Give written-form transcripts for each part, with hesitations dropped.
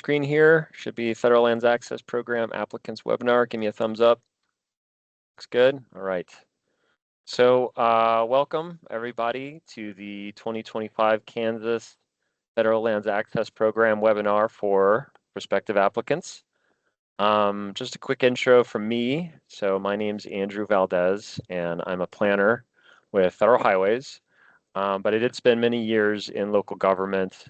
screen here should be Federal Lands Access Program Applicants webinar. Give me a thumbs up. Looks good. All right. So welcome everybody to the 2025 Kansas Federal Lands Access Program webinar for prospective applicants. Just a quick intro from me. So my name's Andrew Valdez, and I'm a planner with Federal Highways. But I did spend many years in local government,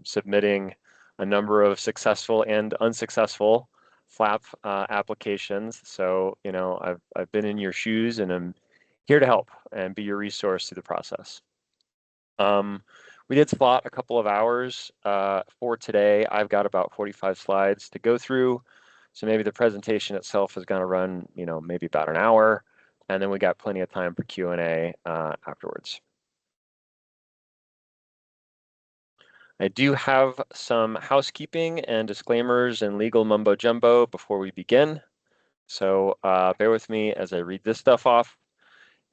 submitting a number of successful and unsuccessful FLAP applications. So, you know, I've been in your shoes, and I'm here to help and be your resource through the process. We did slot a couple of hours for today. I've got about 45 slides to go through. So maybe the presentation itself is going to run, you know, maybe about an hour, and then we got plenty of time for Q&A afterwards. I do have some housekeeping and disclaimers and legal mumbo jumbo before we begin. So bear with me as I read this stuff off.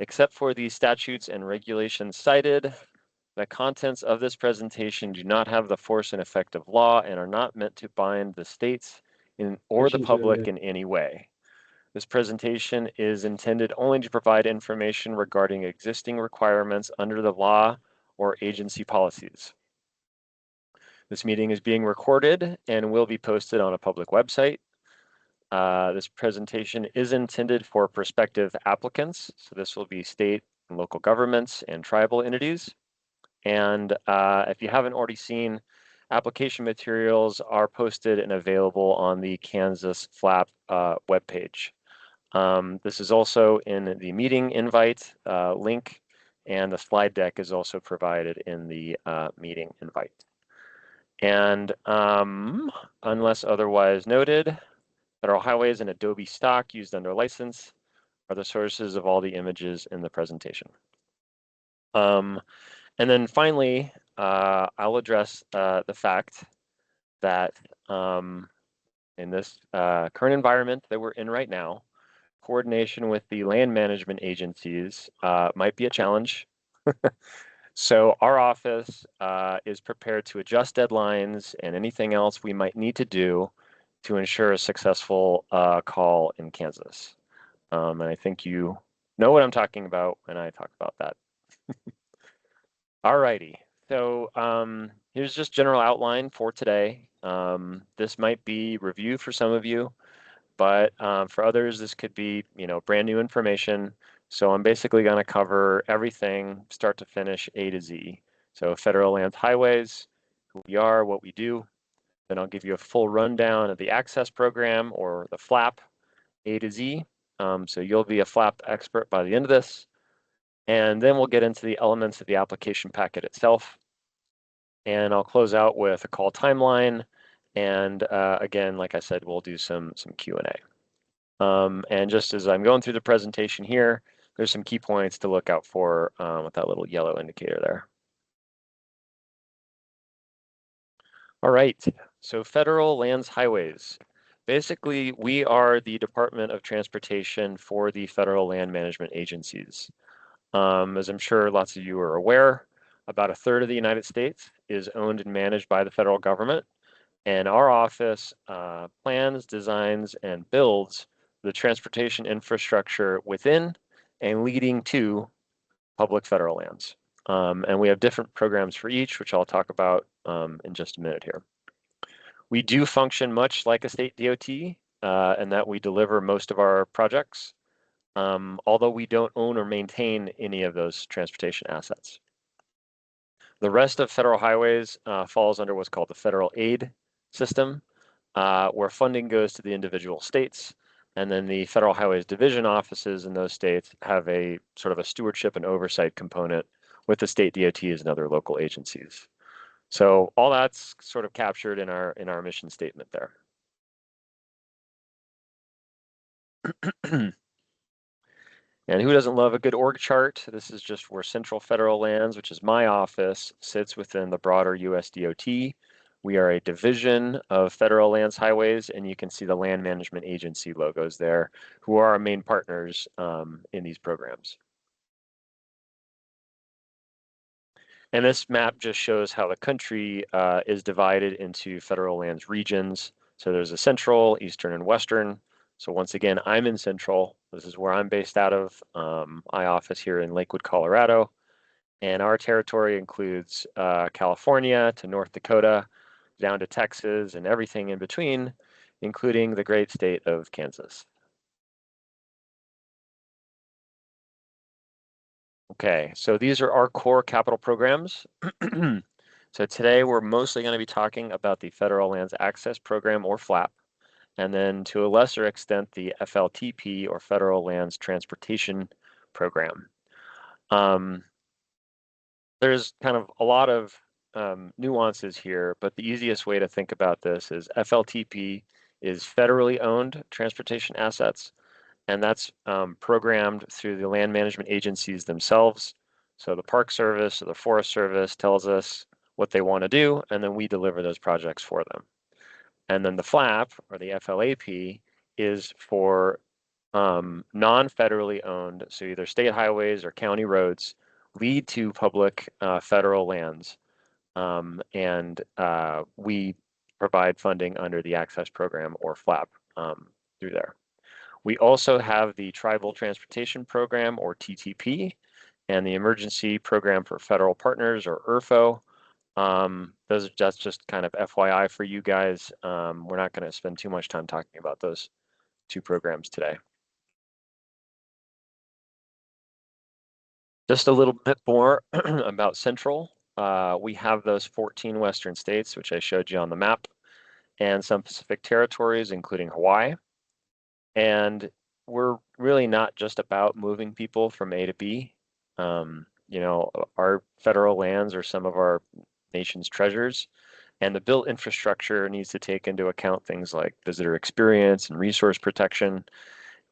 Except for the statutes and regulations cited, the contents of this presentation do not have the force and effect of law and are not meant to bind the states or the public in any way. This presentation is intended only to provide information regarding existing requirements under the law or agency policies. This meeting is being recorded and will be posted on a public website. This presentation is intended for prospective applicants. So this will be state and local governments and tribal entities. And if you haven't already seen, application materials are posted and available on the Kansas FLAP webpage. This is also in the meeting invite link, and the slide deck is also provided in the meeting invite. And unless otherwise noted, Federal Highways and Adobe stock used under license are the sources of all the images in the presentation. And then finally, I'll address the fact that in this current environment that we're in right now, coordination with the land management agencies might be a challenge. So our office is prepared to adjust deadlines and anything else we might need to do to ensure a successful call in Kansas. And I think you know what I'm talking about when I talk about that. All righty, so here's just general outline for today. This might be review for some of you, but for others, this could be, you know, brand new information. So I'm basically going to cover everything, start to finish, A to Z. So Federal Lands Highways, who we are, what we do. Then I'll give you a full rundown of the access program, or the FLAP, A to Z. So you'll be a FLAP expert by the end of this. And then we'll get into the elements of the application packet itself. And I'll close out with a call timeline. And again, like I said, we'll do some Q&A. And just as I'm going through the presentation here, there's some key points to look out for with that little yellow indicator there. All right, so Federal Lands Highways. Basically, we are the Department of Transportation for the federal land management agencies. As I'm sure lots of you are aware, about a third of the United States is owned and managed by the federal government. And our office plans, designs, and builds the transportation infrastructure within and leading to public federal lands. And we have different programs for each, which I'll talk about in just a minute here. We do function much like a state DOT in that we deliver most of our projects, although we don't own or maintain any of those transportation assets. The rest of Federal Highways falls under what's called the federal aid system, where funding goes to the individual states. And then the Federal Highways Division offices in those states have a sort of a stewardship and oversight component with the state DOTs and other local agencies. So all that's sort of captured in our mission statement there. And who doesn't love a good org chart? This is just where Central Federal Lands, which is my office, sits within the broader US DOT. We are a division of Federal Lands Highways, and you can see the Land Management Agency logos there, who are our main partners in these programs. And this map just shows how the country is divided into federal lands regions. So there's a central, eastern, and western. So once again, I'm in central. This is where I'm based out of. My office here in Lakewood, Colorado. And our territory includes California to North Dakota, down to Texas, and everything in between, including the great state of Kansas. Okay, so these are our core capital programs. So today we're mostly going to be talking about the Federal Lands Access Program, or FLAP, and then to a lesser extent the FLTP, or Federal Lands Transportation Program. There's kind of a lot of nuances here, but the easiest way to think about this is FLTP is federally owned transportation assets, and that's programmed through the land management agencies themselves. So the Park Service or the Forest Service tells us what they want to do, and then we deliver those projects for them. And then the FLAP, or the FLAP, is for non-federally owned, so either state highways or county roads, lead to public federal lands. And we provide funding under the Access Program, or FLAP, through there. We also have the Tribal Transportation Program, or TTP, and the Emergency Program for Federal Partners, or ERFO. That's just kind of FYI for you guys. We're not going to spend too much time talking about those two programs today. Just a little bit more about Central. We have those 14 Western states, which I showed you on the map, and some Pacific territories, including Hawaii. And we're really not just about moving people from A to B. You know, our federal lands are some of our nation's treasures, and the built infrastructure needs to take into account things like visitor experience and resource protection.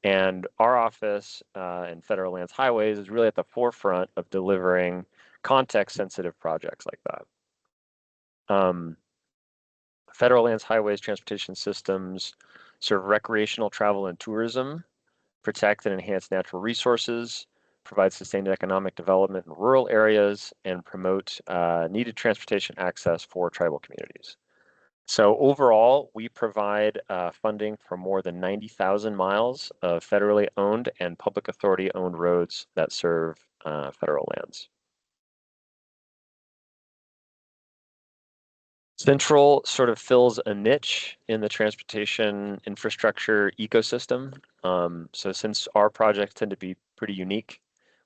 And our office in Federal Lands Highways is really at the forefront of delivering context-sensitive projects like that. Federal Lands Highways Transportation Systems serve recreational travel and tourism, protect and enhance natural resources, provide sustained economic development in rural areas, and promote needed transportation access for tribal communities. So overall, we provide funding for more than 90,000 miles of federally owned and public authority owned roads that serve federal lands. Central sort of fills a niche in the transportation infrastructure ecosystem. So since our projects tend to be pretty unique,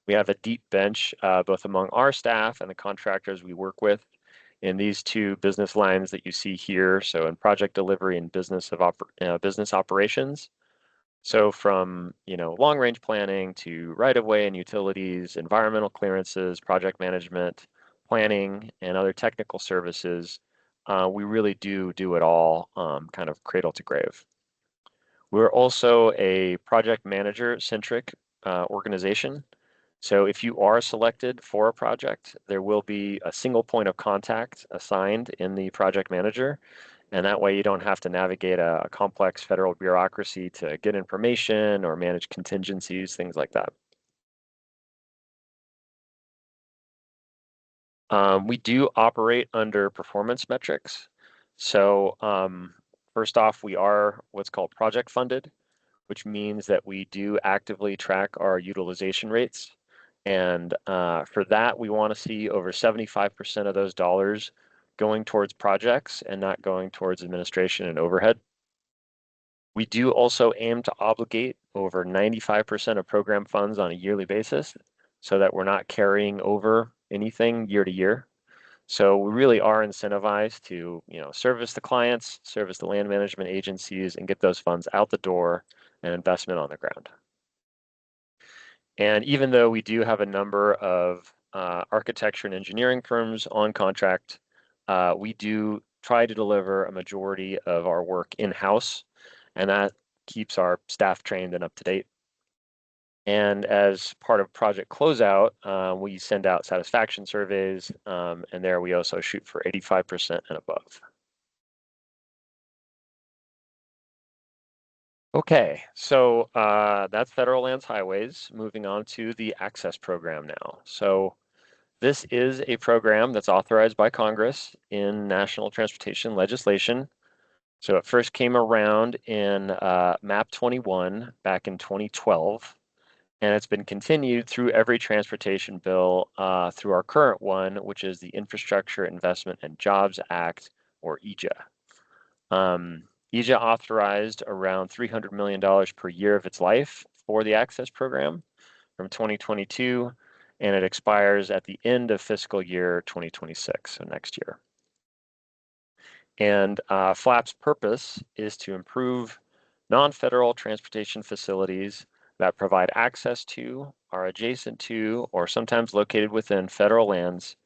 we have a deep bench both among our staff and the contractors we work with in these two business lines that you see here. So in project delivery and business operations. So from long range planning to right of way and utilities, environmental clearances, project management, planning, and other technical services, we really do it all, kind of cradle to grave. We're also a project manager centric organization. So if you are selected for a project, there will be a single point of contact assigned in the project manager. And that way you don't have to navigate a complex federal bureaucracy to get information or manage contingencies, things like that. We do operate under performance metrics. So first off, we are what's called project funded, which means that we do actively track our utilization rates. And for that, we want to see over 75% of those dollars going towards projects and not going towards administration and overhead. We do also aim to obligate over 95% of program funds on a yearly basis so that we're not carrying over anything year to year. So we really are incentivized to, service the clients, service the land management agencies, and get those funds out the door and investment on the ground. And even though we do have a number of architecture and engineering firms on contract, we do try to deliver a majority of our work in-house, and that keeps our staff trained and up to date. And as part of project closeout, we send out satisfaction surveys, and there we also shoot for 85% and above. Okay, so that's Federal Lands Highways. Moving on to the Access Program now. So This is a program that's authorized by Congress in national transportation legislation. So it first came around in MAP 21 back in 2012, and it's been continued through every transportation bill through our current one, which is the Infrastructure Investment and Jobs Act, or EJA. EJA authorized around $300 million per year of its life for the Access program from 2022, and it expires at the end of fiscal year 2026, so next year. And FLAP's purpose is to improve non-federal transportation facilities that provide access to, are adjacent to, or sometimes located within federal lands,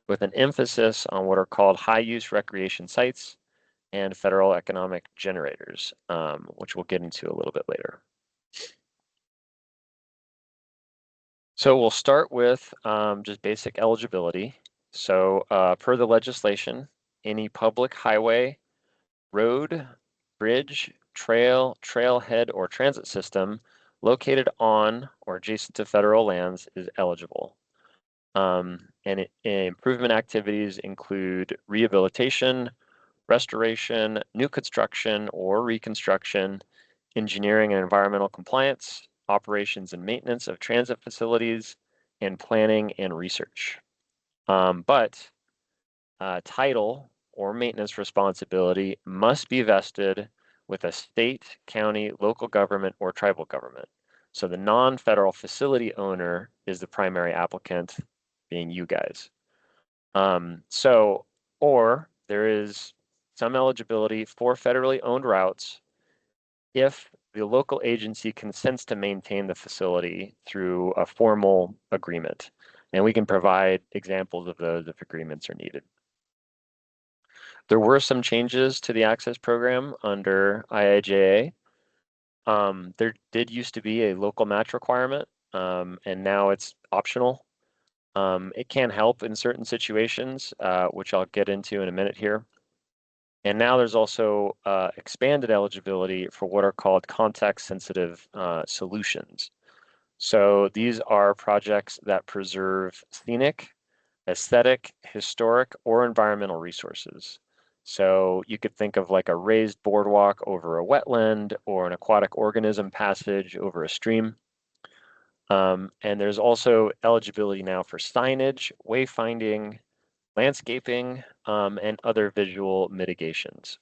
with an emphasis on what are called high-use recreation sites and federal economic generators, which we'll get into a little bit later. So we'll start with just basic eligibility. So per the legislation, any public highway, road, bridge, trail, trailhead, or transit system located on or adjacent to federal lands is eligible. Improvement activities include rehabilitation, restoration, new construction or reconstruction, engineering and environmental compliance, operations and maintenance of transit facilities, and planning and research. But title or maintenance responsibility must be vested with a state, county, local government, or tribal government. So the non-federal facility owner is the primary applicant, being you guys. Or there is some eligibility for federally owned routes if the local agency consents to maintain the facility through a formal agreement. And we can provide examples of those if agreements are needed. There were some changes to the access program under IIJA. There did used to be a local match requirement, and now it's optional. It can help in certain situations, which I'll get into in a minute here. And now there's also expanded eligibility for what are called context-sensitive solutions. So these are projects that preserve scenic, aesthetic, historic, or environmental resources. So you could think of like a raised boardwalk over a wetland or an aquatic organism passage over a stream. And there's also eligibility now for signage, wayfinding, landscaping, and other visual mitigations.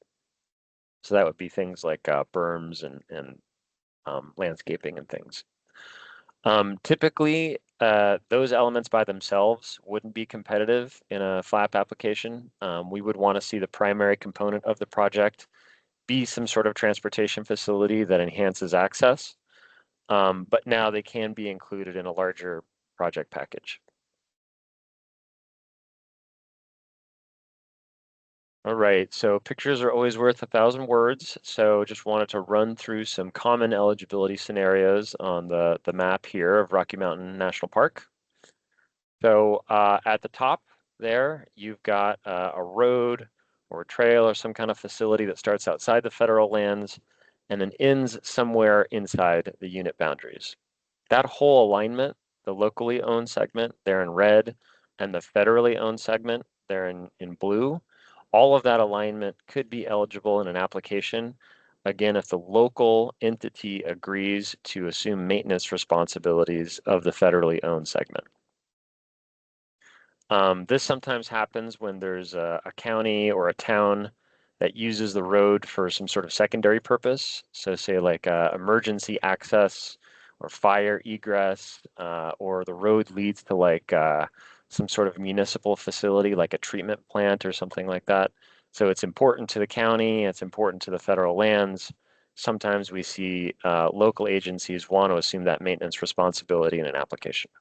So that would be things like berms and landscaping and things. Typically, those elements by themselves wouldn't be competitive in a FLAP application. We would want to see the primary component of the project be some sort of transportation facility that enhances access. But now they can be included in a larger project package. All right, so pictures are always worth 1,000 words. So just wanted to run through some common eligibility scenarios on the map here of Rocky Mountain National Park. So at the top there, you've got a road or a trail or some kind of facility that starts outside the federal lands and then ends somewhere inside the unit boundaries. That whole alignment, the locally owned segment there in red and the federally owned segment there in blue, all of that alignment could be eligible in an application. Again, if the local entity agrees to assume maintenance responsibilities of the federally owned segment. This sometimes happens when there's a county or a town that uses the road for some sort of secondary purpose. So say like emergency access or fire egress, or the road leads to like some sort of municipal facility like a treatment plant or something like that. So it's important to the county, it's important to the federal lands. Sometimes we see local agencies want to assume that maintenance responsibility in an application.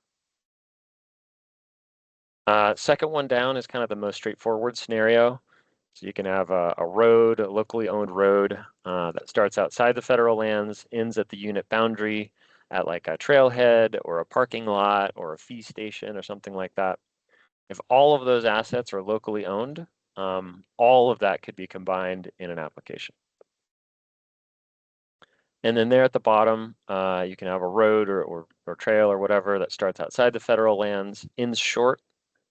Second one down is kind of the most straightforward scenario. So you can have a road, a locally owned road that starts outside the federal lands, ends at the unit boundary at like a trailhead or a parking lot or a fee station or something like that. If all of those assets are locally owned, all of that could be combined in an application. And then there at the bottom, you can have a road or trail or whatever that starts outside the federal lands, ends short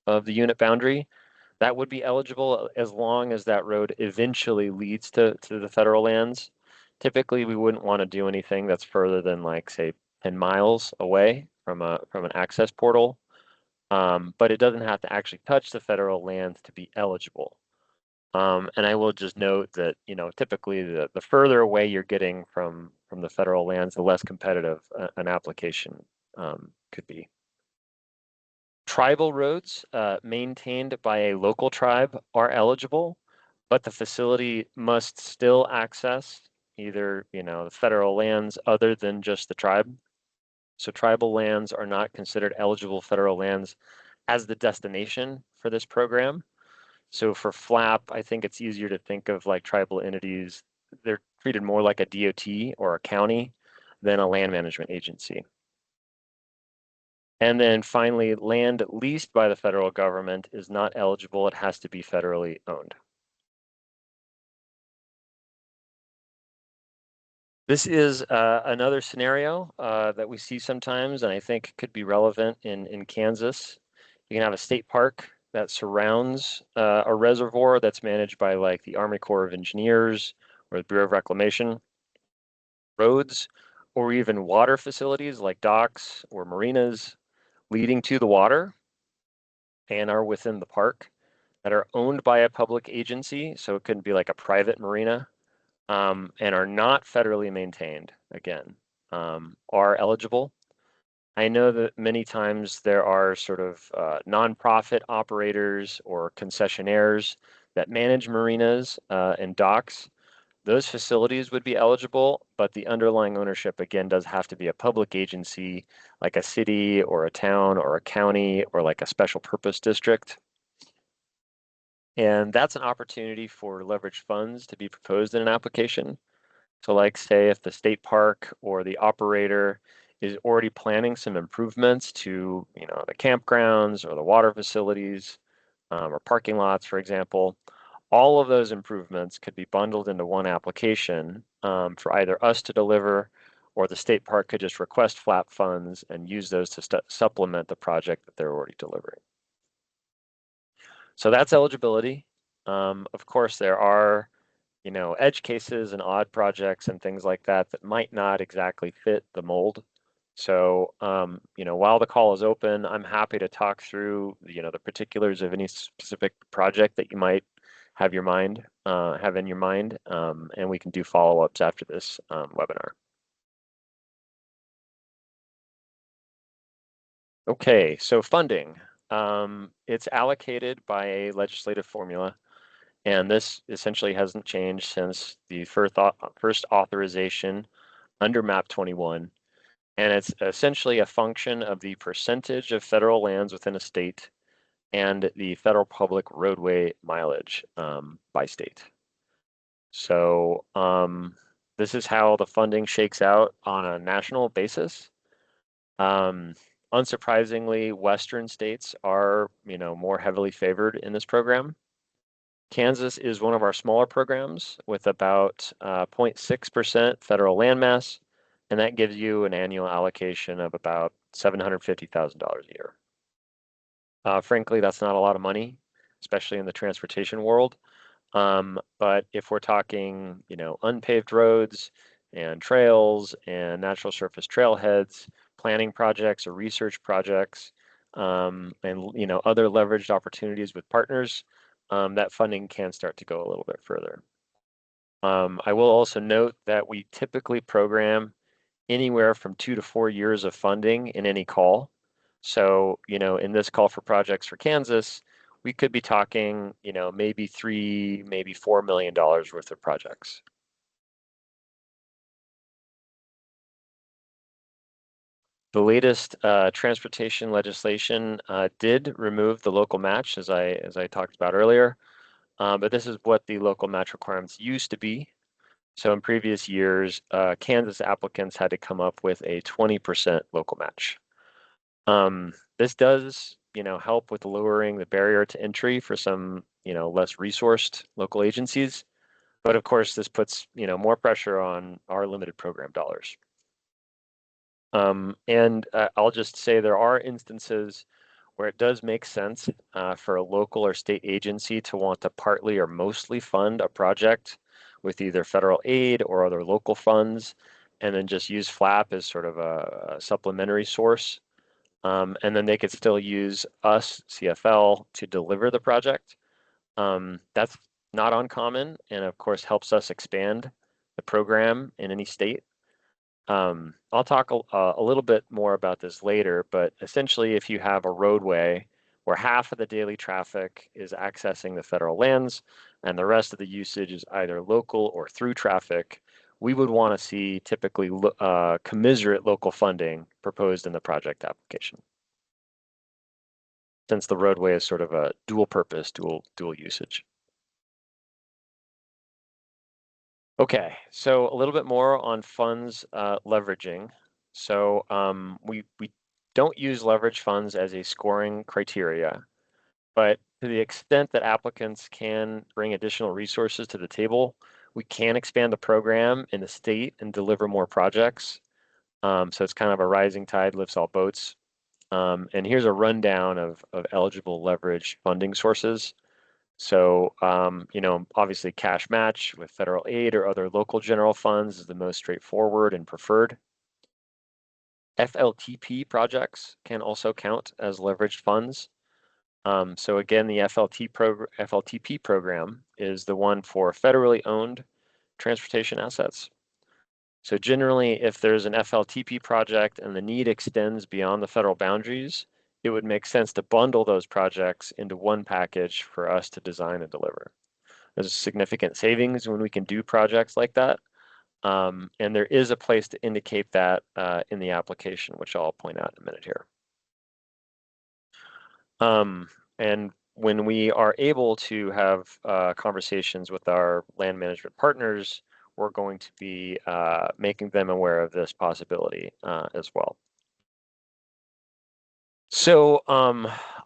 of the unit boundary, that would be eligible as long as that road eventually leads to the federal lands. Typically, we wouldn't want to do anything that's further than like, say, 10 miles away from an access portal. But it doesn't have to actually touch the federal lands to be eligible. And I will just note that, typically the further away you're getting from the federal lands, the less competitive an application could be. Tribal roads maintained by a local tribe are eligible, but the facility must still access either, the federal lands other than just the tribe. So tribal lands are not considered eligible federal lands as the destination for this program. So for FLAP, I think it's easier to think of like tribal entities. They're treated more like a DOT or a county than a land management agency. And then finally, land leased by the federal government is not eligible. It has to be federally owned. This is another scenario that we see sometimes, and I think could be relevant in Kansas. You can have a state park that surrounds a reservoir that's managed by like the Army Corps of Engineers or the Bureau of Reclamation, roads, or even water facilities like docks or marinas leading to the water and are within the park that are owned by a public agency. So it couldn't be like a private marina, and are not federally maintained, again, are eligible. I know that many times there are sort of nonprofit operators or concessionaires that manage marinas and docks. Those facilities would be eligible, but the underlying ownership, again, does have to be a public agency, like a city or a town or a county or like a special purpose district. And that's an opportunity for leveraged funds to be proposed in an application. So like say if the state park or the operator is already planning some improvements to, the campgrounds or the water facilities or parking lots, for example, all of those improvements could be bundled into one application for either us to deliver or the state park could just request FLAP funds and use those to supplement the project that they're already delivering. So that's eligibility. Of course, there are edge cases and odd projects and things like that that might not exactly fit the mold. So, while the call is open, I'm happy to talk through, the particulars of any specific project that you might have have in your mind, and we can do follow-ups after this webinar. Okay, so funding. It's allocated by a legislative formula. And this essentially hasn't changed since the first authorization under MAP 21. And it's essentially a function of the percentage of federal lands within a state and the federal public roadway mileage by state. So this is how the funding shakes out on a national basis. Unsurprisingly, Western states are, more heavily favored in this program. Kansas is one of our smaller programs with about 0.6% federal landmass, and that gives you an annual allocation of about $750,000 a year. Frankly, that's not a lot of money, especially in the transportation world. But if we're talking, unpaved roads and trails and natural surface trailheads, planning projects or research projects, and other leveraged opportunities with partners, that funding can start to go a little bit further. I will also note that we typically program anywhere from 2 to 4 years of funding in any call. So, in this call for projects for Kansas, we could be talking, maybe $3, maybe $4 million worth of projects. The latest transportation legislation did remove the local match, as I talked about earlier. But this is what the local match requirements used to be. So in previous years, Kansas applicants had to come up with a 20% local match. This does, help with lowering the barrier to entry for some, less resourced local agencies. But of course, this puts, more pressure on our limited program dollars. And I'll just say there are instances where it does make sense for a local or state agency to want to partly or mostly fund a project with either federal aid or other local funds, and then just use FLAP as sort of a supplementary source. And then they could still use us, CFL, to deliver the project. That's not uncommon, and of course helps us expand the program in any state. I'll talk a little bit more about this later, but essentially if you have a roadway where half of the daily traffic is accessing the federal lands and the rest of the usage is either local or through traffic, we would want to see typically commensurate local funding proposed in the project application, since the roadway is sort of a dual purpose, dual usage. Okay, so a little bit more on funds leveraging. So we don't use leverage funds as a scoring criteria, but to the extent that applicants can bring additional resources to the table, we can expand the program in the state and deliver more projects. So it's kind of a rising tide lifts all boats. And here's a rundown of eligible leverage funding sources. So, obviously cash match with federal aid or other local general funds is the most straightforward and preferred. FLTP projects can also count as leveraged funds. So again, the FLTP program is the one for federally owned transportation assets. So generally, if there's an FLTP project and the need extends beyond the federal boundaries, it would make sense to bundle those projects into one package for us to design and deliver. There's significant savings when we can do projects like that. And there is a place to indicate that in the application, which I'll point out in a minute here. And when we are able to have conversations with our land management partners, we're going to be making them aware of this possibility as well. So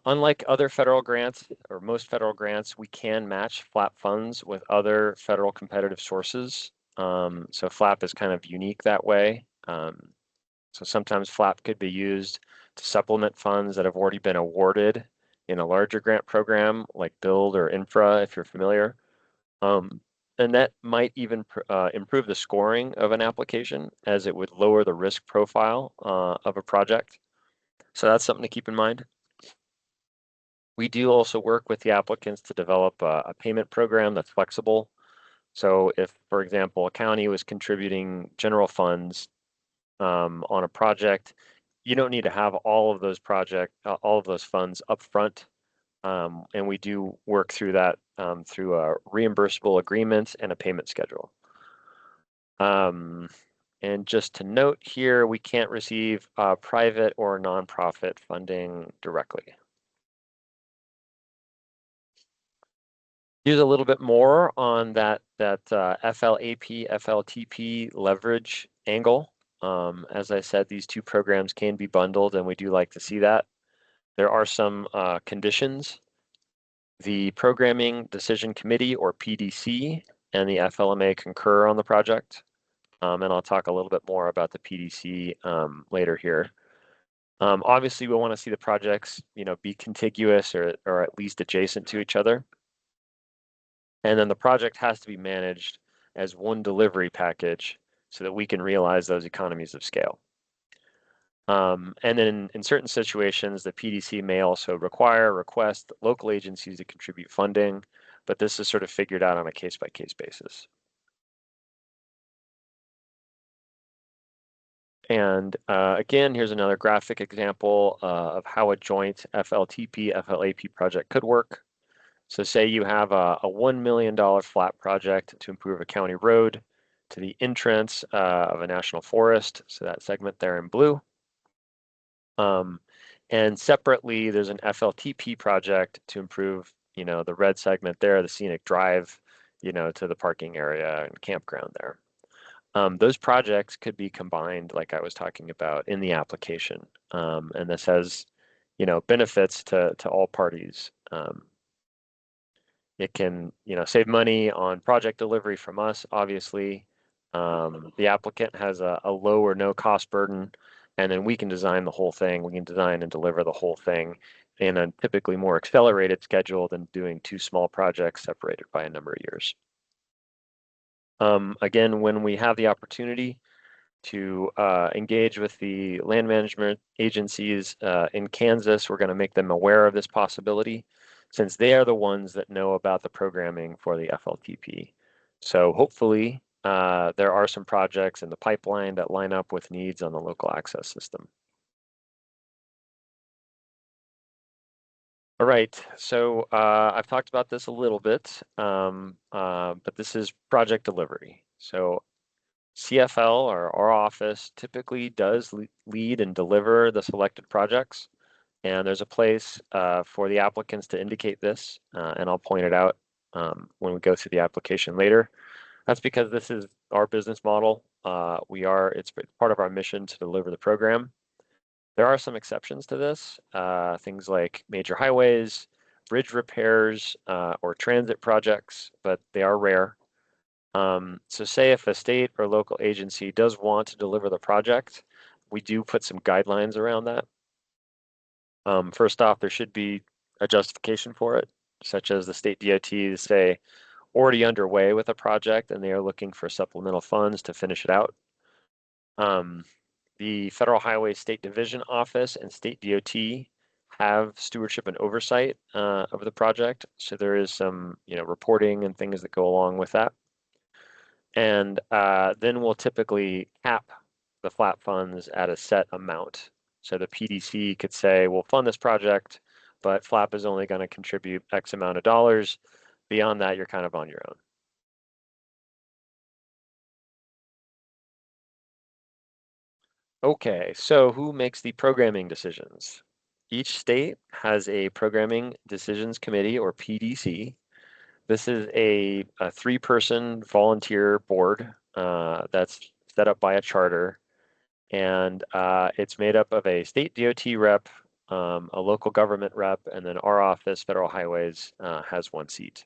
unlike other federal grants, or most federal grants, we can match FLAP funds with other federal competitive sources. So FLAP is kind of unique that way. So sometimes FLAP could be used to supplement funds that have already been awarded in a larger grant program like Build or Infra, if you're familiar. And that might even improve the scoring of an application, as it would lower the risk profile of a project. So that's something to keep in mind. We do also work with the applicants to develop a payment program that's flexible. So if, for example, a county was contributing general funds on a project, you don't need to have all of those funds up front. And we do work through that through a reimbursable agreement and a payment schedule. And just to note here, we can't receive private or nonprofit funding directly. Here's a little bit more on that FLAP, FLTP leverage angle. As I said, these two programs can be bundled, and we do like to see that. There are some conditions. The Programming Decision Committee, or PDC, and the FLMA concur on the project. And I'll talk a little bit more about the PDC later here. Obviously, we want to see the projects, be contiguous or at least adjacent to each other. And then the project has to be managed as one delivery package so that we can realize those economies of scale. And then in certain situations, the PDC may also request local agencies to contribute funding, but this is sort of figured out on a case-by-case basis. And again, here's another graphic example of how a joint FLTP, FLAP project could work. So say you have a $1 million flat project to improve a county road to the entrance of a national forest, so that segment there in blue. And separately, there's an FLTP project to improve, the red segment there, the scenic drive, to the parking area and campground there. Those projects could be combined, like I was talking about, in the application. And this has, benefits to all parties. It can, save money on project delivery from us, obviously. The applicant has a low or no cost burden, and then we can design the whole thing. We can design and deliver the whole thing in a typically more accelerated schedule than doing two small projects separated by a number of years. Again, when we have the opportunity to engage with the land management agencies in Kansas, we're going to make them aware of this possibility since they are the ones that know about the programming for the FLTP. So hopefully there are some projects in the pipeline that line up with needs on the local access system. All right, so I've talked about this a little bit, but this is project delivery. So CFL, or our office, typically does lead and deliver the selected projects. And there's a place for the applicants to indicate this, and I'll point it out when we go through the application later. That's because this is our business model. It's part of our mission to deliver the program. There are some exceptions to this, things like major highways, bridge repairs, or transit projects, but they are rare. So say if a state or local agency does want to deliver the project, we do put some guidelines around that. First off, there should be a justification for it, such as the state DOT say already underway with a project and they are looking for supplemental funds to finish it out. The Federal Highway State Division Office and state DOT have stewardship and oversight of the project. So there is some, reporting and things that go along with that. And then we'll typically cap the flat funds at a set amount. So the PDC could say, we'll fund this project, but FLAP is only going to contribute X amount of dollars. Beyond that, you're kind of on your own. Okay, so who makes the programming decisions? Each state has a programming decisions committee, or PDC. This is a three-person volunteer board that's set up by a charter, and it's made up of a state DOT rep, a local government rep, and then our office, Federal Highways, has one seat.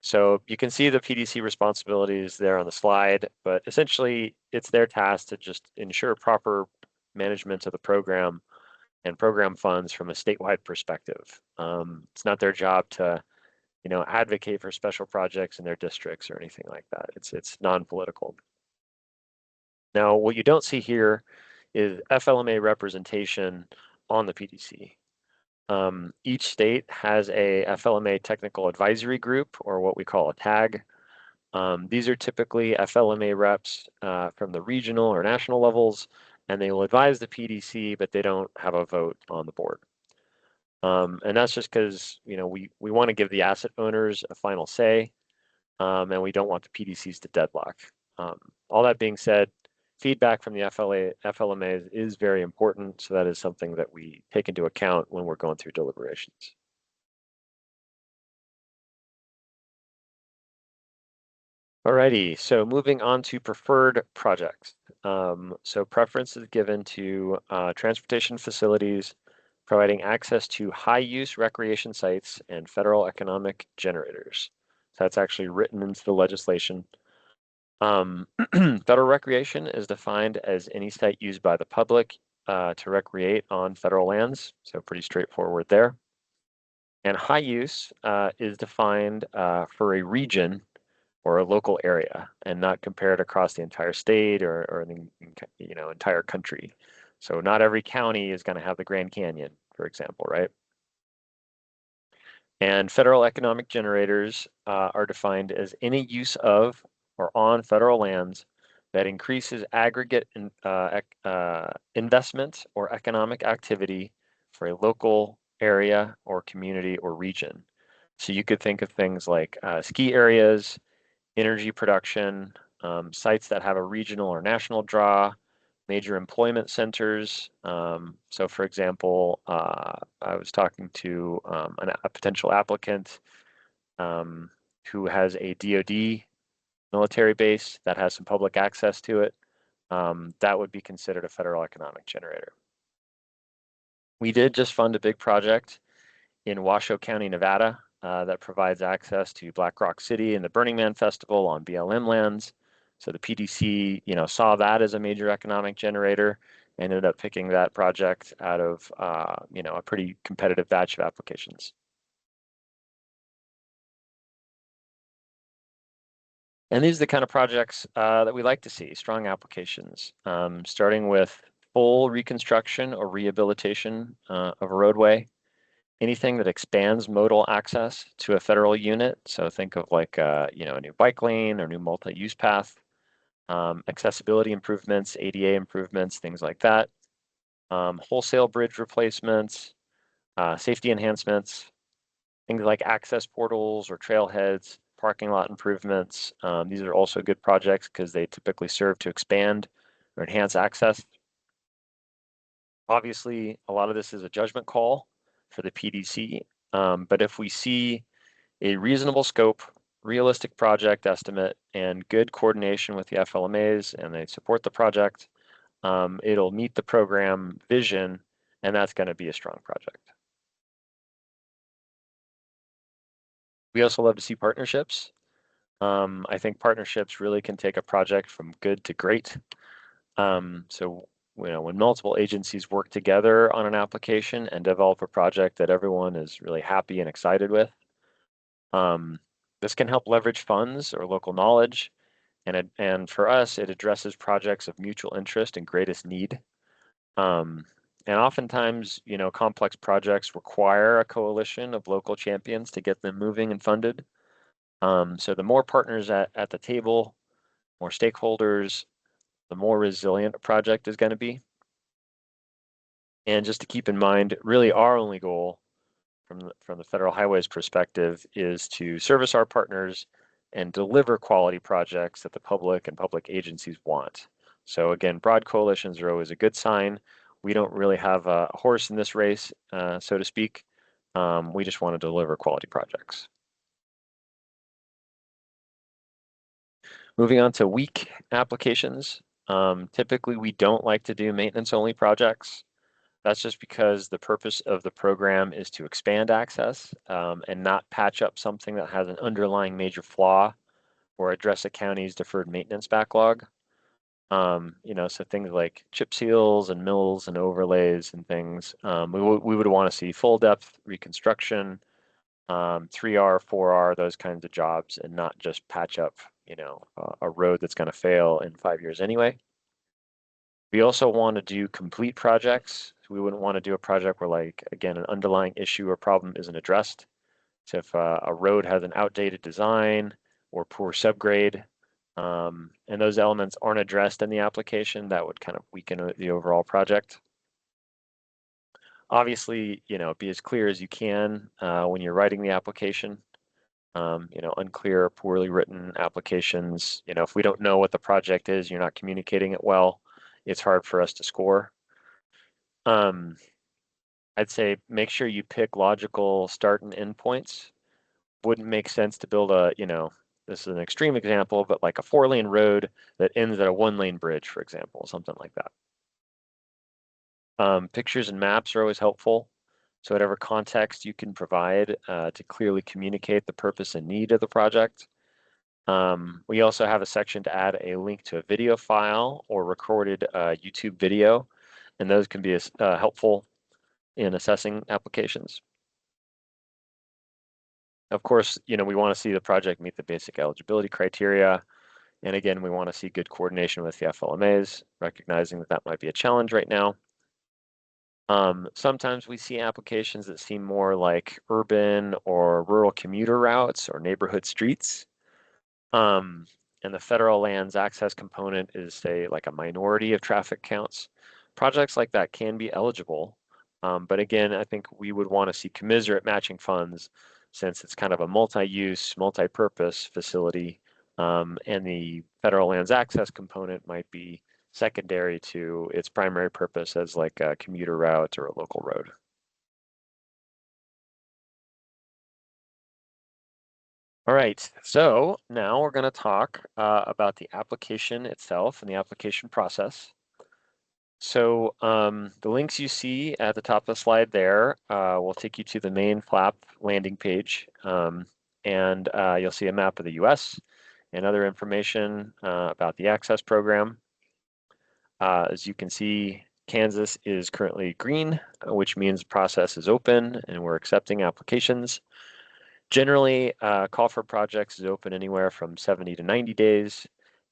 So you can see the PDC responsibilities there on the slide, but essentially it's their task to just ensure proper management of the program and program funds from a statewide perspective. It's not their job to, advocate for special projects in their districts or anything like that. It's non-political. Now, what you don't see here is FLMA representation on the PDC. Each state has a FLMA technical advisory group, or what we call a TAG. These are typically FLMA reps from the regional or national levels, and they will advise the PDC, but they don't have a vote on the board. And that's just because we want to give the asset owners a final say, and we don't want the PDCs to deadlock. All that being said, feedback from the FLMAs is very important, so that is something that we take into account when we're going through deliberations. Alrighty, so moving on to preferred projects. So preference is given to transportation facilities providing access to high-use recreation sites and federal economic generators. So that's actually written into the legislation. Federal recreation is defined as any site used by the public to recreate on federal lands, so pretty straightforward there. And high use is defined for a region or a local area and not compared across the entire state or the entire country. So not every county is going to have the Grand Canyon, for example, right? And federal economic generators are defined as any use of or on federal lands that increases aggregate investment or economic activity for a local area or community or region. So you could think of things like ski areas, energy production, sites that have a regional or national draw, major employment centers. So for example, I was talking to a potential applicant who has a DoD military base that has some public access to it. That would be considered a federal economic generator. We did just fund a big project in Washoe County, Nevada, that provides access to Black Rock City and the Burning Man Festival on BLM lands. So the PDC, saw that as a major economic generator and ended up picking that project out of a pretty competitive batch of applications. And these are the kind of projects that we like to see, strong applications, starting with full reconstruction or rehabilitation of a roadway, anything that expands modal access to a federal unit. So think of like a new bike lane or new multi-use path, accessibility improvements, ADA improvements, things like that, wholesale bridge replacements, safety enhancements, things like access portals or trailheads, parking lot improvements. These are also good projects because they typically serve to expand or enhance access. Obviously, a lot of this is a judgment call for the PDC, but if we see a reasonable scope, realistic project estimate, and good coordination with the FLMAs, and they support the project, it'll meet the program vision, and that's going to be a strong project. We also love to see partnerships. I think partnerships really can take a project from good to great. So when multiple agencies work together on an application and develop a project that everyone is really happy and excited with, this can help leverage funds or local knowledge. And for us, it addresses projects of mutual interest and greatest need. And oftentimes, complex projects require a coalition of local champions to get them moving and funded. So the more partners at the table, more stakeholders, the more resilient a project is going to be. And just to keep in mind, really our only goal from the Federal Highways perspective is to service our partners and deliver quality projects that the public and public agencies want. So again, broad coalitions are always a good sign. We don't really have a horse in this race, so to speak. We just want to deliver quality projects. Moving on to weak applications. Typically, we don't like to do maintenance-only projects. That's just because the purpose of the program is to expand access and not patch up something that has an underlying major flaw or address a county's deferred maintenance backlog. So things like chip seals and mills and overlays and things, we would want to see full depth reconstruction, 3R, 4R, those kinds of jobs, and not just patch up, a road that's going to fail in 5 years anyway. We also want to do complete projects. We wouldn't want to do a project where, like, again, an underlying issue or problem isn't addressed. So if a road has an outdated design or poor subgrade, and those elements aren't addressed in the application, that would kind of weaken the overall project. Obviously, be as clear as you can when you're writing the application. Unclear, poorly written applications, if we don't know what the project is, you're not communicating it well, it's hard for us to score. I'd say make sure you pick logical start and end points. Wouldn't make sense to build this is an extreme example, but like a 4-lane road that ends at a 1-lane bridge, for example, something like that. Pictures and maps are always helpful. So whatever context you can provide to clearly communicate the purpose and need of the project. We also have a section to add a link to a video file or recorded YouTube video, and those can be helpful in assessing applications. Of course, we want to see the project meet the basic eligibility criteria. And again, we want to see good coordination with the FLMAs, recognizing that that might be a challenge right now. Sometimes we see applications that seem more like urban or rural commuter routes or neighborhood streets. And the federal lands access component is, say, like a minority of traffic counts. Projects like that can be eligible. But again, I think we would want to see commensurate matching funds since it's kind of a multi-use, multi-purpose facility. And the federal lands access component might be secondary to its primary purpose as like a commuter route or a local road. All right, so now we're going to talk about the application itself and the application process. So the links you see at the top of the slide there will take you to the main FLAP landing page, and you'll see a map of the US and other information about the access program. As you can see, Kansas is currently green, which means the process is open and we're accepting applications. Generally, call for projects is open anywhere from 70 to 90 days,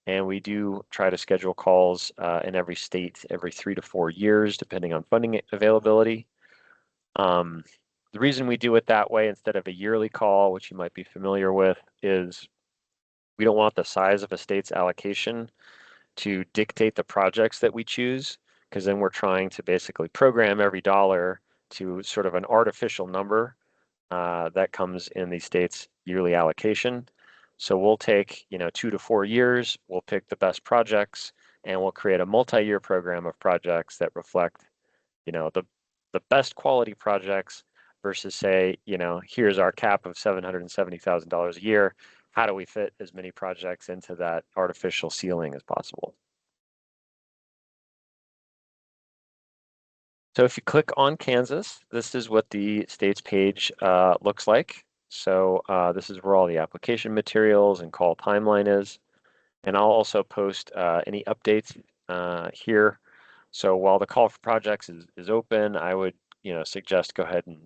and we do try to schedule calls in every state every 3 to 4 years, depending on funding availability. The reason we do it that way instead of a yearly call, which you might be familiar with, is we don't want the size of a state's allocation to dictate the projects that we choose, because then we're trying to basically program every dollar to sort of an artificial number that comes in the state's yearly allocation. So we'll take, 2 to 4 years, we'll pick the best projects, and we'll create a multi-year program of projects that reflect, the best quality projects versus say, here's our cap of $770,000 a year. How do we fit as many projects into that artificial ceiling as possible? So if you click on Kansas, this is what the state's page looks like. So this is where all the application materials and call timeline is. And I'll also post any updates here. So while the call for projects is open, I would suggest go ahead and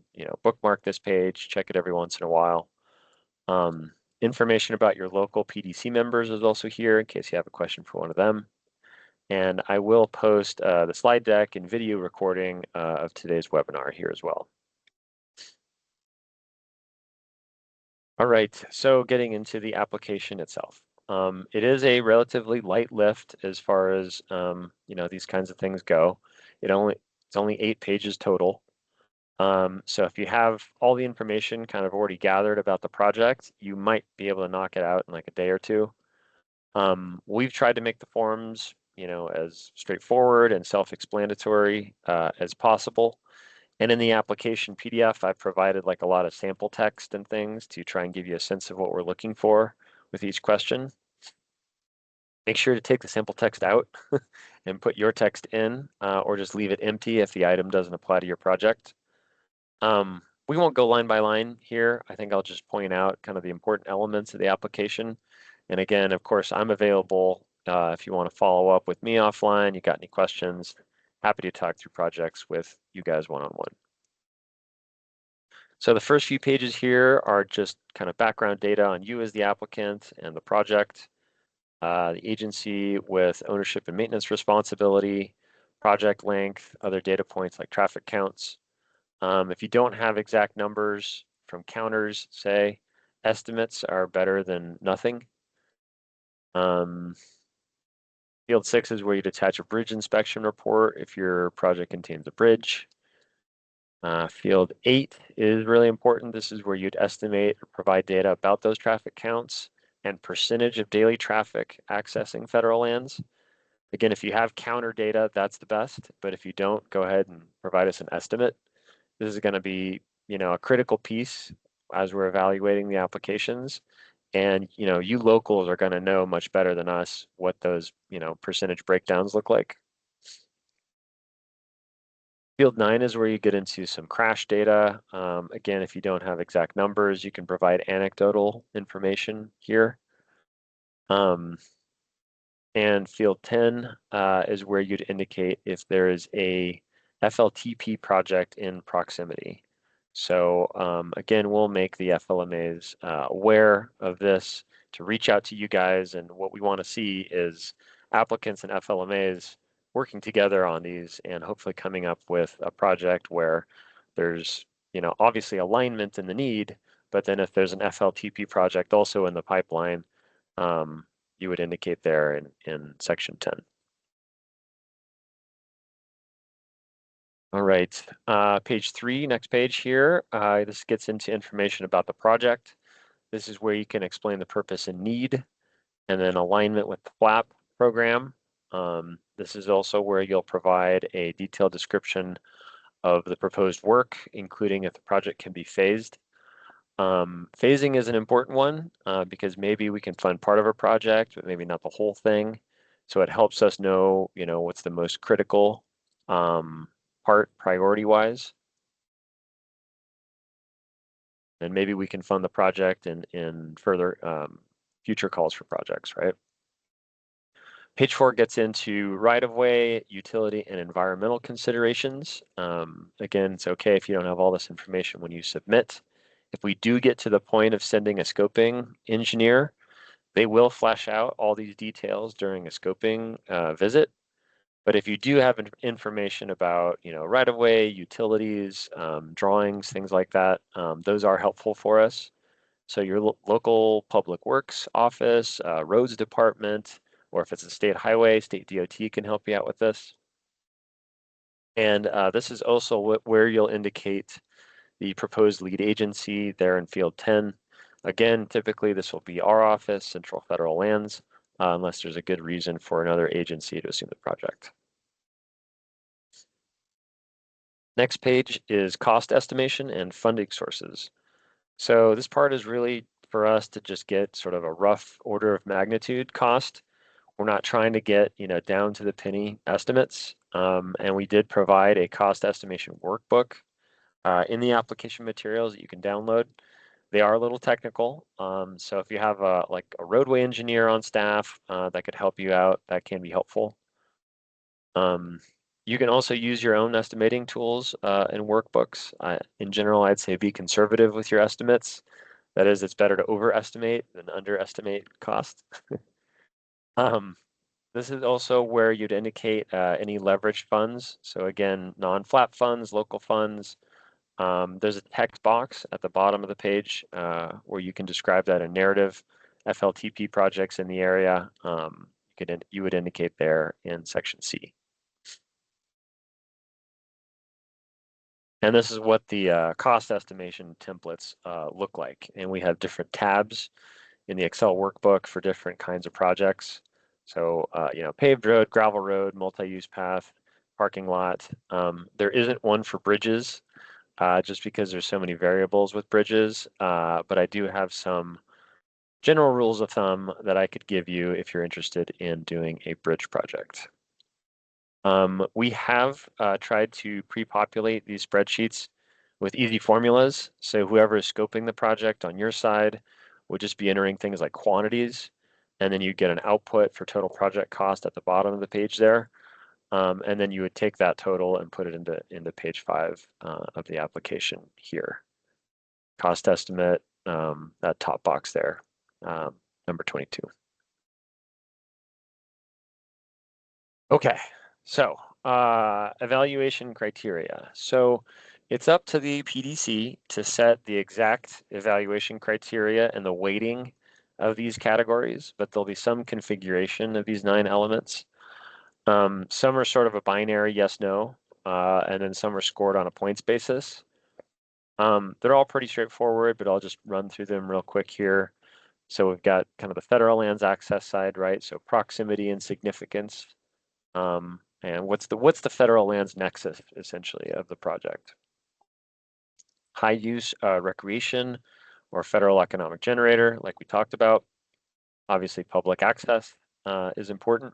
bookmark this page, check it every once in a while. Information about your local PDC members is also here in case you have a question for one of them. And I will post the slide deck and video recording of today's webinar here as well. All right, so getting into the application itself. It is a relatively light lift as far as these kinds of things go. It's only 8 pages total. So if you have all the information kind of already gathered about the project, you might be able to knock it out in like a day or two. We've tried to make the forms, as straightforward and self-explanatory as possible. And in the application PDF, I've provided like a lot of sample text and things to try and give you a sense of what we're looking for with each question. Make sure to take the sample text out and put your text in, or just leave it empty if the item doesn't apply to your project. We won't go line by line here. I think I'll just point out kind of the important elements of the application. And again, of course, I'm available if you want to follow up with me offline, you got any questions, happy to talk through projects with you guys one-on-one. So the first few pages here are just kind of background data on you as the applicant and the project, the agency with ownership and maintenance responsibility, project length, other data points like traffic counts. If you don't have exact numbers from counters, say, estimates are better than nothing. Field 6 is where you'd attach a bridge inspection report if your project contains a bridge. Field 8 is really important. This is where you'd estimate or provide data about those traffic counts and percentage of daily traffic accessing federal lands. Again, if you have counter data, that's the best. But if you don't, go ahead and provide us an estimate. This is going to be, a critical piece as we're evaluating the applications. And, you locals are going to know much better than us what those, percentage breakdowns look like. Field 9 is where you get into some crash data. Again, if you don't have exact numbers, you can provide anecdotal information here. And field 10 is where you'd indicate if there is a FLTP project in proximity. So again, we'll make the FLMAs aware of this to reach out to you guys. And what we want to see is applicants and FLMAs working together on these and hopefully coming up with a project where there's, obviously alignment in the need, but then if there's an FLTP project also in the pipeline, you would indicate there in section 10. All right, page 3, next page here. This gets into information about the project. This is where you can explain the purpose and need, and then alignment with the FLAP program. This is also where you'll provide a detailed description of the proposed work, including if the project can be phased. Phasing is an important one because maybe we can fund part of a project, but maybe not the whole thing. So it helps us know, what's the most critical part priority-wise. And maybe we can fund the project in further future calls for projects, right? Page 4 gets into right-of-way, utility, and environmental considerations. Again, it's okay if you don't have all this information when you submit. If we do get to the point of sending a scoping engineer, they will flesh out all these details during a scoping visit. But if you do have information about, right-of-way, utilities, drawings, things like that, those are helpful for us. So your local public works office, roads department, or if it's a state highway, state DOT can help you out with this. And this is also where you'll indicate the proposed lead agency there in field 10. Again, typically this will be our office, Central Federal Lands, unless there's a good reason for another agency to assume the project. Next page is cost estimation and funding sources. So this part is really for us to just get sort of a rough order of magnitude cost. We're not trying to get, down to the penny estimates. And we did provide a cost estimation workbook in the application materials that you can download. They are a little technical. So if you have like a roadway engineer on staff that could help you out, that can be helpful. You can also use your own estimating tools and workbooks. In general, I'd say be conservative with your estimates. That is, it's better to overestimate than underestimate cost. This is also where you'd indicate any leveraged funds. So again, non-flap funds, local funds. There's a text box at the bottom of the page where you can describe that in narrative FLTP projects in the area. You would indicate there in section C. And this is what the cost estimation templates look like. And we have different tabs in the Excel workbook for different kinds of projects. So, paved road, gravel road, multi-use path, parking lot. There isn't one for bridges just because there's so many variables with bridges. But I do have some general rules of thumb that I could give you if you're interested in doing a bridge project. We have tried to pre-populate these spreadsheets with easy formulas. So whoever is scoping the project on your side would just be entering things like quantities, and then you get an output for total project cost at the bottom of the page there. And then you would take that total and put it into page 5 of the application here. Cost estimate, that top box there, number 22. Okay, so evaluation criteria. So it's up to the PDC to set the exact evaluation criteria and the weighting of these categories, but there'll be some configuration of these 9 elements. Some are sort of a binary yes, no, and then some are scored on a points basis. They're all pretty straightforward, but I'll just run through them real quick here. So we've got kind of the federal lands access side, right? So proximity and significance. And what's the federal lands nexus essentially of the project? High use recreation or federal economic generator, like we talked about. Obviously, public access is important.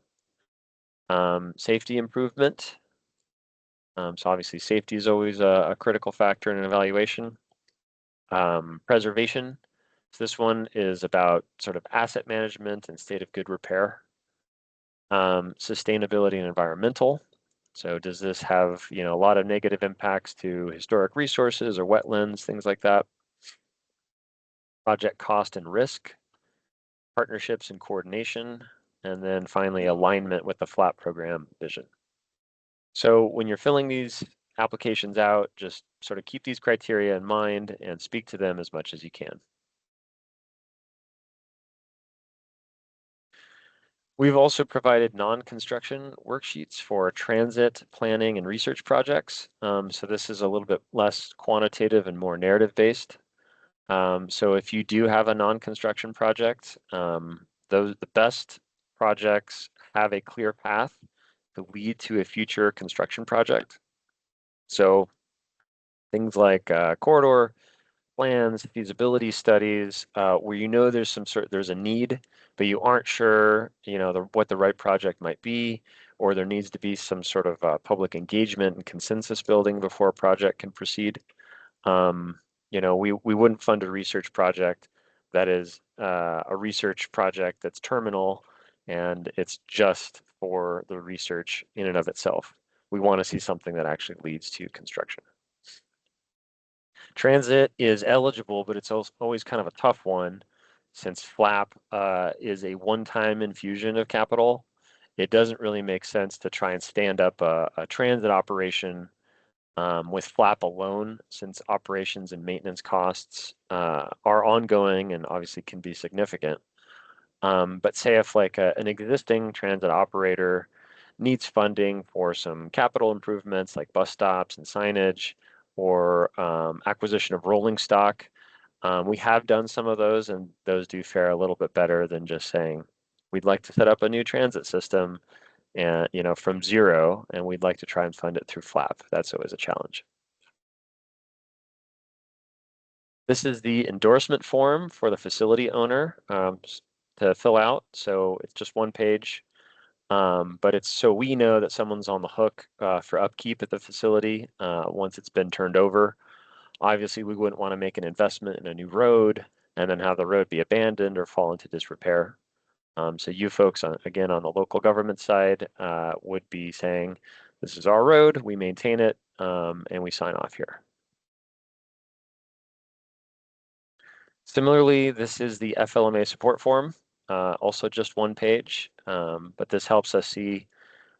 Safety improvement. So obviously, safety is always a critical factor in an evaluation. Preservation. So this one is about sort of asset management and state of good repair. Sustainability and environmental. So does this have, a lot of negative impacts to historic resources or wetlands, things like that? Project cost and risk, partnerships and coordination, and then finally alignment with the FLAP program vision. So when you're filling these applications out, just sort of keep these criteria in mind and speak to them as much as you can. We've also provided non-construction worksheets for transit, planning, and research projects. So this is a little bit less quantitative and more narrative-based. So if you do have a non-construction project, the best projects have a clear path to lead to a future construction project. So things like corridor plans, feasibility studies, where there's a need, but you aren't sure, what the right project might be, or there needs to be some sort of public engagement and consensus building before a project can proceed. We wouldn't fund a research project that is a research project that's terminal and it's just for the research in and of itself. We want to see something that actually leads to construction. Transit is eligible, but it's always kind of a tough one since FLAP is a one-time infusion of capital. It doesn't really make sense to try and stand up a transit operation with FLAP alone, since operations and maintenance costs are ongoing and obviously can be significant. But say if like an existing transit operator needs funding for some capital improvements like bus stops and signage or acquisition of rolling stock, we have done some of those, and those do fare a little bit better than just saying we'd like to set up a new transit system and from zero, and we'd like to try and fund it through FLAP. That's always a challenge. This is the endorsement form for the facility owner to fill out. So it's just one page, but it's so we know that someone's on the hook for upkeep at the facility once it's been turned over. Obviously, we wouldn't want to make an investment in a new road and then have the road be abandoned or fall into disrepair. So you folks, again, on the local government side, would be saying, this is our road, we maintain it, and we sign off here. Similarly, this is the FLMA support form, also just one page, but this helps us see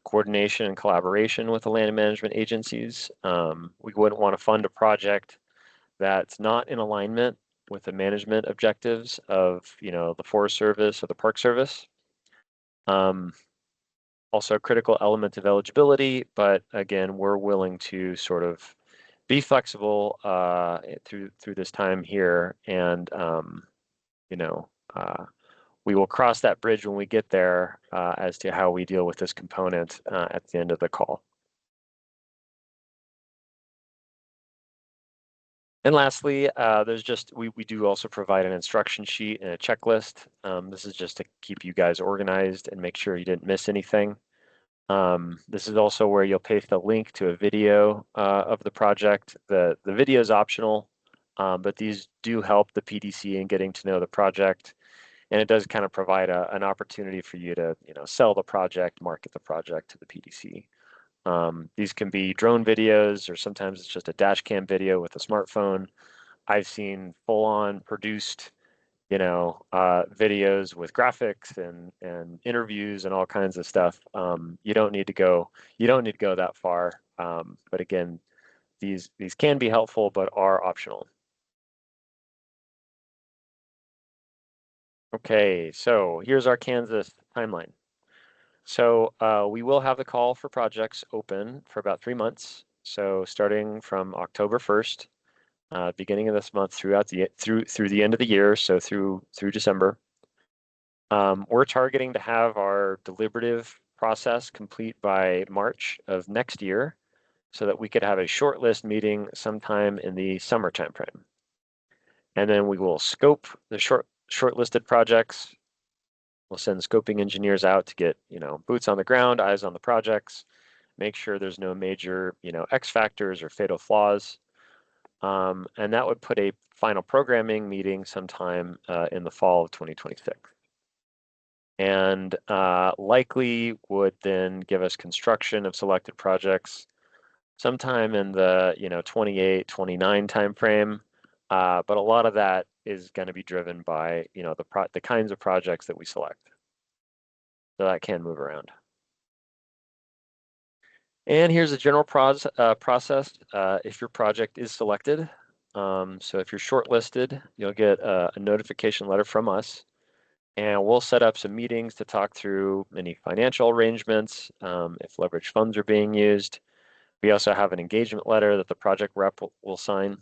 coordination and collaboration with the land management agencies. We wouldn't want to fund a project that's not in alignment with the management objectives of, the Forest Service or the Park Service. Also a critical element of eligibility, but again, we're willing to sort of be flexible through this time here, and we will cross that bridge when we get there as to how we deal with this component at the end of the call. And lastly, we do also provide an instruction sheet and a checklist. This is just to keep you guys organized and make sure you didn't miss anything. This is also where you'll paste a link to a video of the project. The video is optional, but these do help the PDC in getting to know the project, and it does kind of provide an opportunity for you to sell the project, market the project to the PDC. These can be drone videos, or sometimes it's just a dash cam video with a smartphone. I've seen full-on produced videos with graphics and interviews and all kinds of stuff. You don't need to go that far. But again, these can be helpful, but are optional. Okay, so here's our Kansas timeline. So we will have the call for projects open for about 3 months. So starting from October 1st, beginning of this month through the end of the year, so through December. We're targeting to have our deliberative process complete by March of next year, so that we could have a shortlist meeting sometime in the summer timeframe. And then we will scope the shortlisted projects. We'll send scoping engineers out to get boots on the ground, eyes on the projects, make sure there's no major X factors or fatal flaws. And that would put a final programming meeting sometime in the fall of 2026. And likely would then give us construction of selected projects sometime in the 28, 29 timeframe. But a lot of that is going to be driven by the kinds of projects that we select. So that can move around. And here's a general process if your project is selected. So if you're shortlisted, you'll get a notification letter from us, and we'll set up some meetings to talk through any financial arrangements, if leverage funds are being used. We also have an engagement letter that the project rep will sign.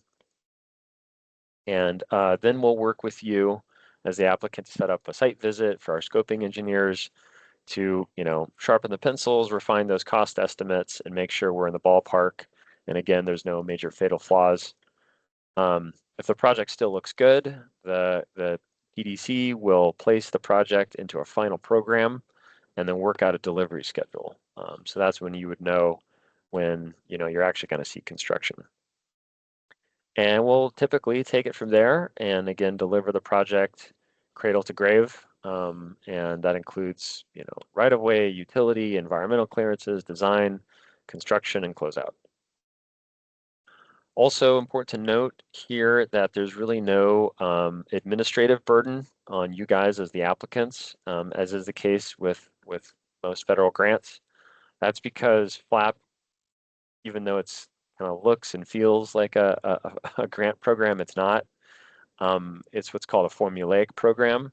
And then we'll work with you as the applicant to set up a site visit for our scoping engineers to sharpen the pencils, refine those cost estimates, and make sure we're in the ballpark. And again, there's no major fatal flaws. If the project still looks good, the PDC will place the project into a final program and then work out a delivery schedule. So that's when you would know when you're actually going to see construction. And we'll typically take it from there and again deliver the project cradle to grave. and that includes, right-of-way, utility, environmental clearances, design, construction, and closeout. Also important to note here that there's really no administrative burden on you guys as the applicants, as is the case with most federal grants. That's because FLAP, even though it's kind of looks and feels like a grant program, it's not. It's what's called a formulaic program,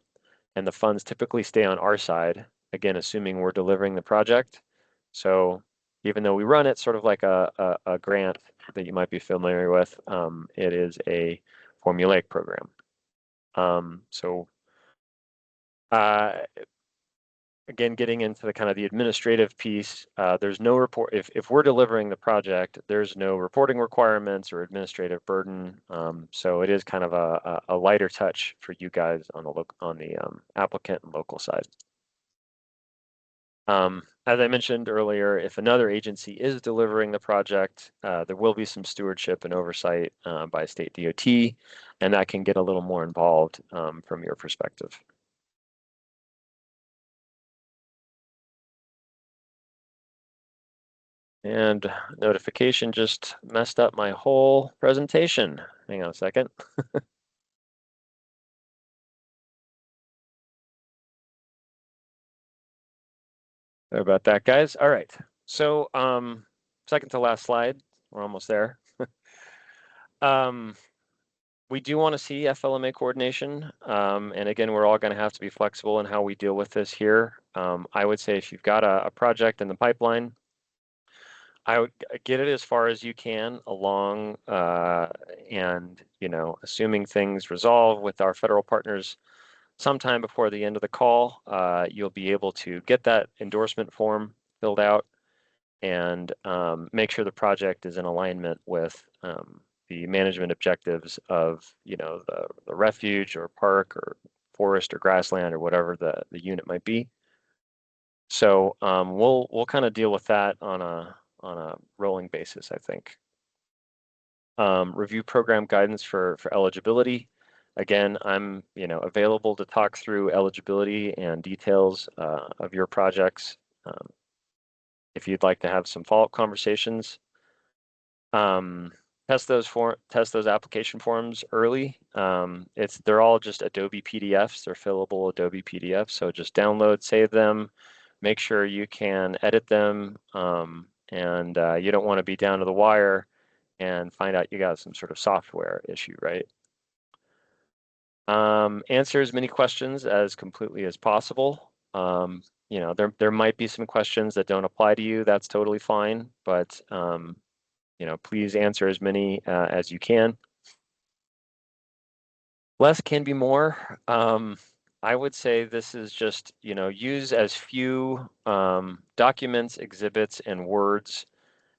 and the funds typically stay on our side, again, assuming we're delivering the project. So even though we run it sort of like a grant that you might be familiar with, it is a formulaic program. So again, getting into the kind of the administrative piece, there's no report. If we're delivering the project, there's no reporting requirements or administrative burden. So it is kind of a lighter touch for you guys on the applicant and local side. As I mentioned earlier, if another agency is delivering the project, there will be some stewardship and oversight by state DOT, and that can get a little more involved from your perspective. And notification just messed up my whole presentation. Hang on a second. Sorry about that, guys. All right. So second to last slide. We're almost there. We do want to see FLMA coordination. And again, we're all going to have to be flexible in how we deal with this here. I would say if you've got a project in the pipeline, I would get it as far as you can along, and assuming things resolve with our federal partners sometime before the end of the call, you'll be able to get that endorsement form filled out and make sure the project is in alignment with the management objectives of the refuge or park or forest or grassland or whatever the unit might be. So we'll kind of deal with that on a rolling basis, I think. Review program guidance for eligibility. Again, I'm available to talk through eligibility and details of your projects if you'd like to have some follow-up conversations. Test those application forms early. They're all just Adobe PDFs. They're fillable Adobe PDFs. So just download, save them, make sure you can edit them, and you don't want to be down to the wire and find out you got some sort of software issue, right? Answer as many questions as completely as possible. There might be some questions that don't apply to you. That's totally fine, but please answer as many as you can. Less can be more. I would say this is just, use as few documents, exhibits, and words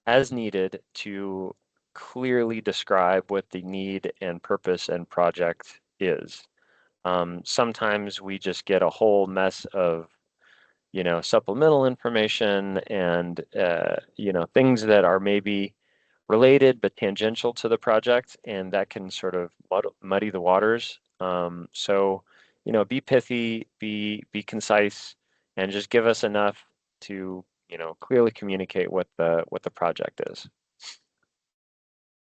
as needed to clearly describe what the need and purpose and project is. Sometimes we just get a whole mess of, supplemental information and, things that are maybe related but tangential to the project, and that can sort of muddy the waters. So, be pithy, be concise, and just give us enough to, clearly communicate what the project is.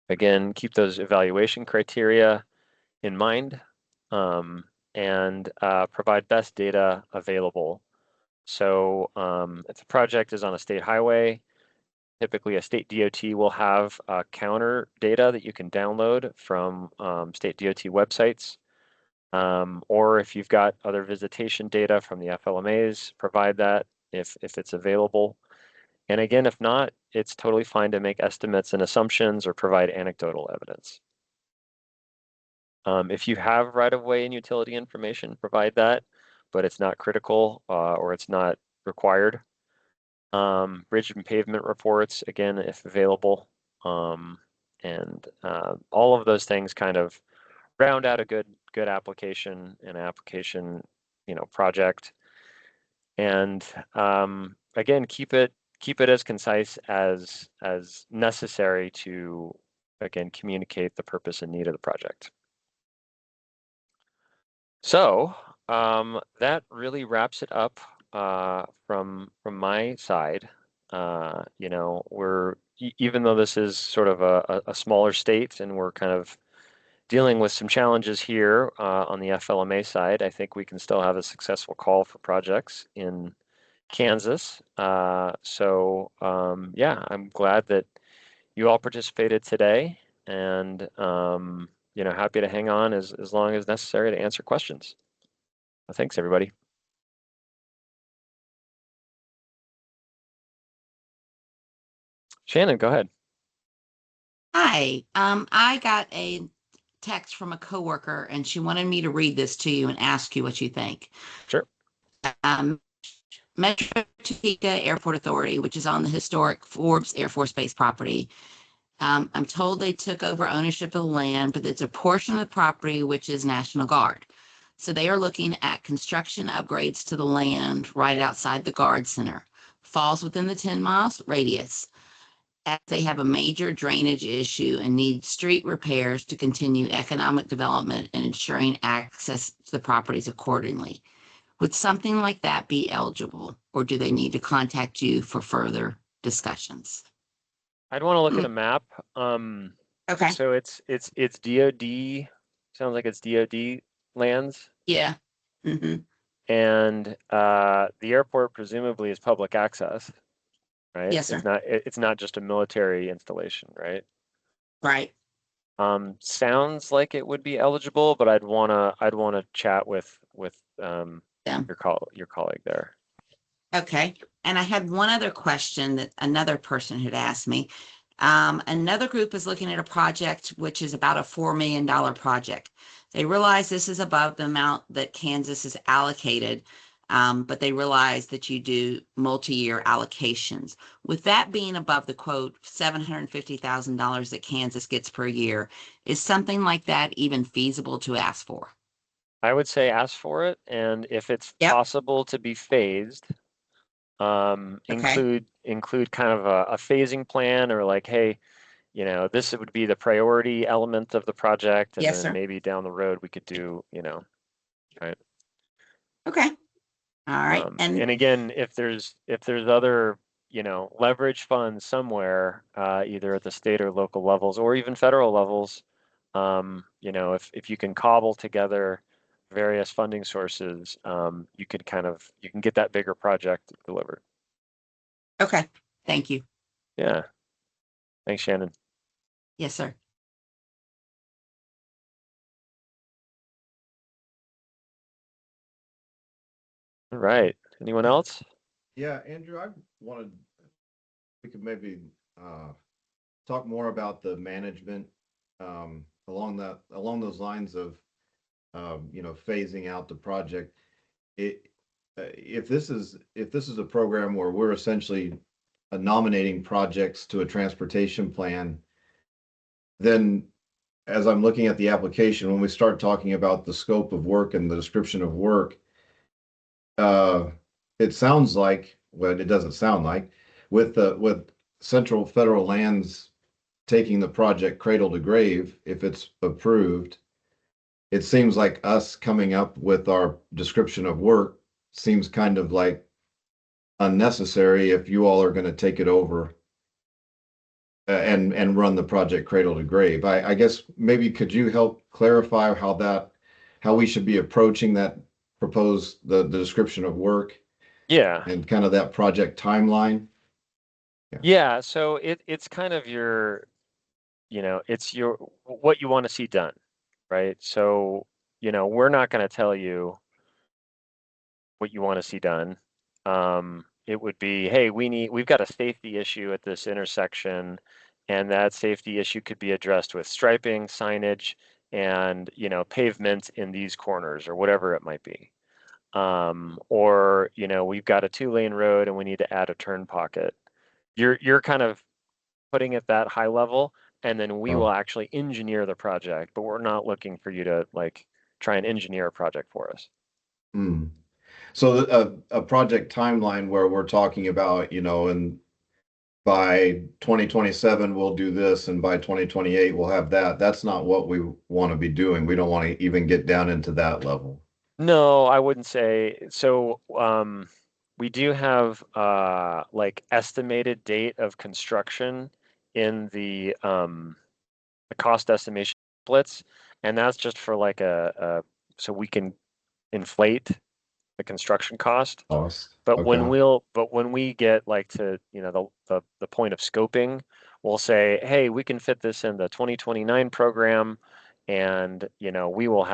Again, keep those evaluation criteria in mind, and provide best data available. So if the project is on a state highway, typically a state DOT will have counter data that you can download from state DOT websites. Or if you've got other visitation data from the FLMAs, provide that if it's available. And again, if not, it's totally fine to make estimates and assumptions or provide anecdotal evidence. If you have right-of-way and utility information, provide that, but it's not critical or it's not required. Bridge and pavement reports, again, if available. And all of those things kind of round out a good application and application, project. And again, keep it as concise as necessary to, again, communicate the purpose and need of the project. So That really wraps it up from my side. Even though this is sort of a smaller state and we're kind of dealing with some challenges here on the FLMA side, I think we can still have a successful call for projects in Kansas. Yeah, I'm glad that you all participated today, and happy to hang on as long as necessary to answer questions. Thanks, everybody. Shannon, go ahead. Hi, I got a text from a coworker and she wanted me to read this to you and ask you what you think. Sure. Um, Metro Topeka Airport Authority, which is on the historic Forbes Air Force Base property. I'm told they took over ownership of the land, but it's a portion of the property which is National Guard. So they are looking at construction upgrades to the land right outside the Guard Center. Falls within the 10 miles radius, as they have a major drainage issue and need street repairs to continue economic development and ensuring access to the properties accordingly. Would something like that be eligible, or do they need to contact you for further discussions? I'd want to look at Mm, a map. Okay. So it's DoD. Sounds like it's DoD lands, Yeah. Hmm. and the airport presumably is public access, right? Yes, sir. It's not just a military installation, right? Right. Sounds like it would be eligible, but I'd wanna chat with Yeah. your colleague there. Okay. And I had one other question that another person had asked me. Another group is looking at a project which is about a $4 million project. They realize this is above the amount that Kansas is allocated, but they realize that you do multi-year allocations. With that being above the quote $750,000 that Kansas gets per year, is something like that even feasible to ask for? I would say ask for it, and if it's Yep. possible to be phased, Okay. include kind of a phasing plan, or like, hey, this would be the priority element of the project, and Yes, then sir. maybe down the road we could do, right. Okay. All right. And And again, if there's other, leverage funds somewhere, either at the state or local levels, or even federal levels, if you can cobble together various funding sources, you can get that bigger project delivered. okay. Thank you. Yeah. Thanks, Shannon. Yes, sir. All right. Anyone else? Yeah, Andrew, I wanted, we could maybe uh talk more about the management along those lines of phasing out the project. It if this is a program where we're essentially nominating projects to a transportation plan, then as I'm looking at the application, when we start talking about the scope of work and the description of work, uh, it sounds like, well, it doesn't sound like, with Central Federal Lands taking the project cradle to grave, if it's approved, it seems like us coming up with our description of work seems kind of like unnecessary if you all are going to take it over and run the project cradle to grave. I guess maybe could you help clarify how we should be approaching that proposed the description of work Yeah. and kind of that project timeline? Yeah. Yeah. So it's kind of it's what you want to see done, right? So, we're not going to tell you what you want to see done. It would be, hey, we've got a safety issue at this intersection, and that safety issue could be addressed with striping, signage, and, pavement in these corners or whatever it might be. Or, we've got a 2-lane road and we need to add a turn pocket. You're kind of putting it that high level, and then we will Oh. actually engineer the project, but we're not looking for you to like try and engineer a project for us. Mm. So a project timeline where we're talking about, and by 2027 we'll do this, and by 2028 we'll have that. That's not what we want to be doing. We don't want to even get down into that level. No, I wouldn't say. So, we do have like estimated date of construction in the cost estimation splits, and that's just for like so we can inflate the construction cost. Cost. But Okay. when we get like to, the point of scoping, we'll say, hey, we can fit this in the 2029 program, and we will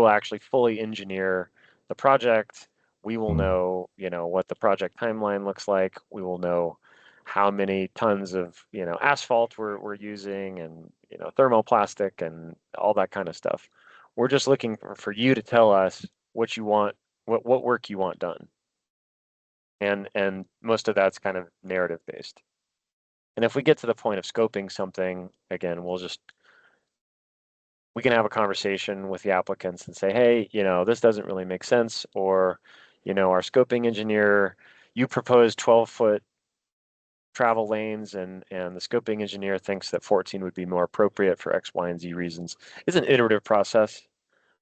actually fully engineer the project. We will Mm. know, what the project timeline looks like. We will know how many tons of, asphalt we're using, and, thermoplastic and all that kind of stuff. We're just looking for you to tell us what you want, what work you want done. And most of that's kind of narrative based. And if we get to the point of scoping something, again, we can have a conversation with the applicants and say, hey, this doesn't really make sense, or, our scoping engineer, you proposed 12-foot travel lanes, and the scoping engineer thinks that 14 would be more appropriate for X, Y, and Z reasons. It's an iterative process.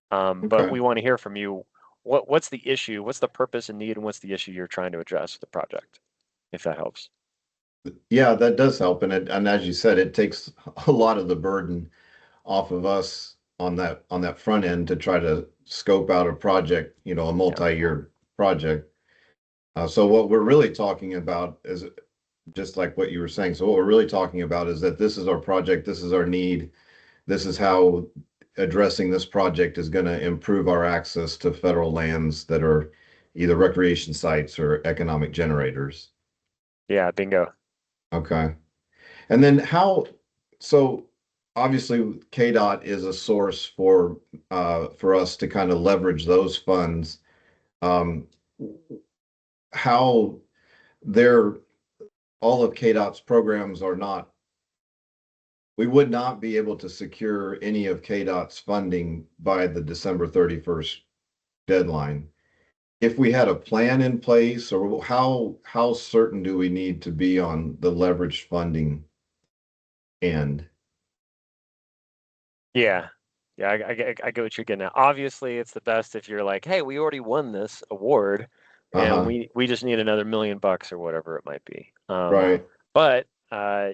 But Okay. we want to hear from you. What's the issue? What's the purpose and need, and what's the issue you're trying to address with the project, if that helps? Yeah, that does help. And as you said, it takes a lot of the burden off of us on that front end to try to scope out a project, a Yeah. multi-year project. So what we're really talking about is just like what you were saying. So what we're really talking about is that this is our project, this is our need, this is how addressing this project is going to improve our access to federal lands that are either recreation sites or economic generators. Yeah, bingo. Okay. And then so obviously KDOT is a source for us to kind of leverage those funds. Um, how they're all of KDOT's programs are not, we would not be able to secure any of KDOT's funding by the December 31st deadline. If we had a plan in place, or how certain do we need to be on the leveraged funding end? Yeah. Yeah, I get what you're getting at. Obviously, it's the best if you're like, hey, we already won this award, and Uh-huh. we just need another $1 million or whatever it might be. Right. But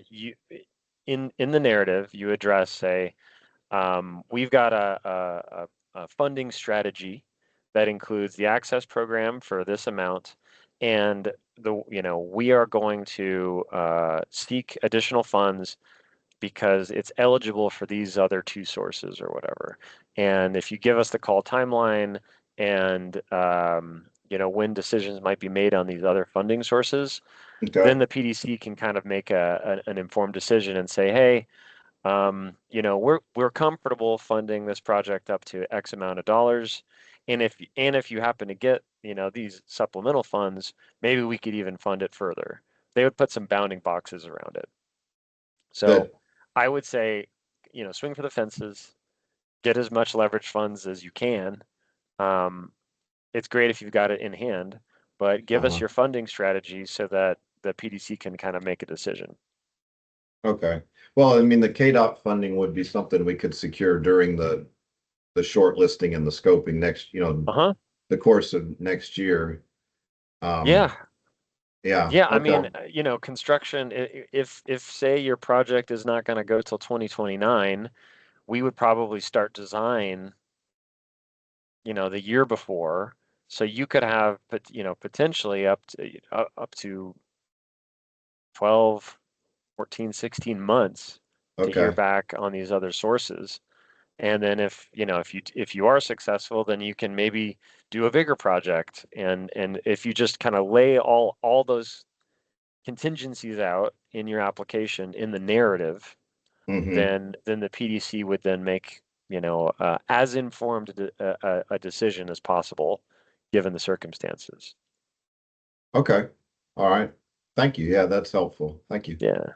you in the narrative, you address, say, we've got a funding strategy that includes the access program for this amount, and we are going to seek additional funds because it's eligible for these other two sources or whatever. And if you give us the call timeline and when decisions might be made on these other funding sources, Okay. then the PDC can kind of make an informed decision and say, hey, we're comfortable funding this project up to X amount of dollars. And if you happen to get, these supplemental funds, maybe we could even fund it further. They would put some bounding boxes around it. So That I would say, swing for the fences, get as much leverage funds as you can. Um, it's great if you've got it in hand, but give us uh-huh. your funding strategy so that the PDC can kind of make a decision. Okay. Well, I mean, the KDOT funding would be something we could secure during the shortlisting and the scoping next, Uh-huh. the course of next year. Um, Yeah. yeah, Yeah, I okay. mean, construction, if say your project is not going to go till 2029, we would probably start design, the year before. So you could have, potentially up to 12, 14, 16 months to hear Okay. back on these other sources. And then if you are successful, then you can maybe do a bigger project. And if you just kind of lay all those contingencies out in your application in the narrative, Hmm. then the PDC would then make, as informed a decision as possible given the circumstances. Okay. All right. Thank you. Yeah, that's helpful. Thank you. Yeah.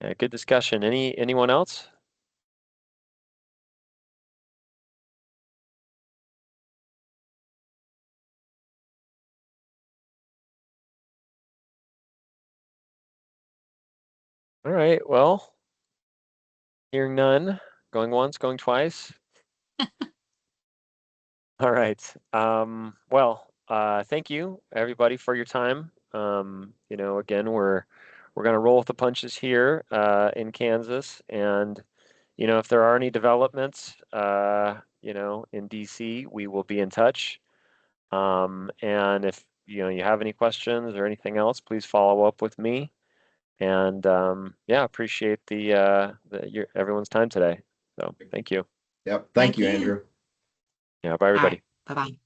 Yeah, good discussion. Anyone else? All right. Well, hearing none. Going once, going twice? All right. Well, thank you everybody for your time. Again, we're gonna roll with the punches here in Kansas, and if there are any developments, in DC, we will be in touch. And if you have any questions or anything else, please follow up with me. And yeah, appreciate your everyone's time today. So thank you. Yep. Thank Thank you, you. Andrew. Yeah, bye All right. everybody. Bye-bye.